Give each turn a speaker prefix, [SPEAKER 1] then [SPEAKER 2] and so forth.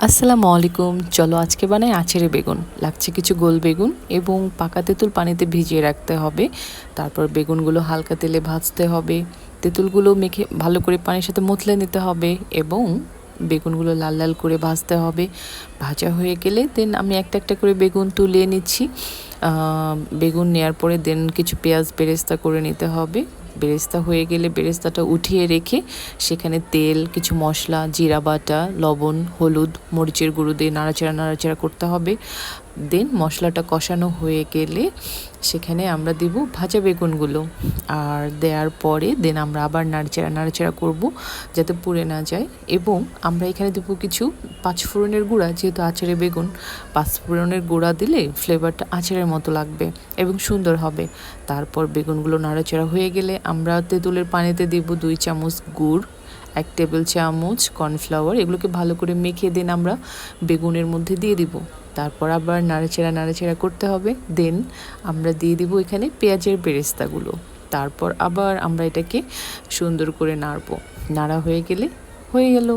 [SPEAKER 1] আসসালামু আলাইকুম। চলো আজকে বানাই আচারে বেগুন। লাগছে কিছু গোল বেগুন এবং পাকা তেঁতুল পানিতে ভিজিয়ে রাখতে হবে। তারপর বেগুনগুলো হালকা তেলে ভাজতে হবে। তেঁতুলগুলো মেখে ভালো করে পানির সাথে মথলে নিতে হবে এবং বেগুনগুলো লাল লাল করে ভাজতে হবে। ভাজা হয়ে গেলে দেন আমি একটা একটা করে বেগুন তুলে নিচ্ছি। বেগুন নেওয়ার পরে দেন কিছু পেঁয়াজ বেরেস্তা করে নিতে হবে। বেরেস্তা হয়ে গেলে বেরেস্তাটা উঠিয়ে রেখে সেখানে তেল, কিছু মশলা, জিরা বাটা, লবণ, হলুদ, মরিচের গুঁড়ো দিয়ে নাড়াচাড়া নাড়াচাড়া করতে হবে। দেন মশলাটা কষানো হয়ে গেলে সেখানে আমরা দিব ভাজা বেগুনগুলো, আর দেওয়ার পরে দেন আমরা আবার নাড়াচাড়া নাড়াচাড়া করব যাতে পুড়ে না যায়। এবং আমরা এখানে দেবো কিছু পাঁচফোড়নের গুঁড়া, যেহেতু আচারে বেগুন, পাঁচফোড়নের গুঁড়া দিলে ফ্লেভারটা আচারের মতো লাগবে এবং সুন্দর হবে। তারপর বেগুনগুলো নাড়াচাড়া হয়ে গেলে আমরা তেঁতুলের পানিতে দিব 2 চামচ গুড়, 1 টেবিল চামচ কর্নফ্লাওয়ার। এগুলোকে ভালো করে মেখে দেন আমরা বেগুনের মধ্যে দিয়ে দিব। তারপর আবার নাড়াচাড়া নাড়াচাড়া করতে হবে। দেন আমরা দিয়ে দিব এখানে পেঁয়াজের বেরেস্তাগুলো। তারপর আবার আমরা এটাকে সুন্দর করে নাড়বো। নাড়া হয়ে গেলে হয়ে গেল।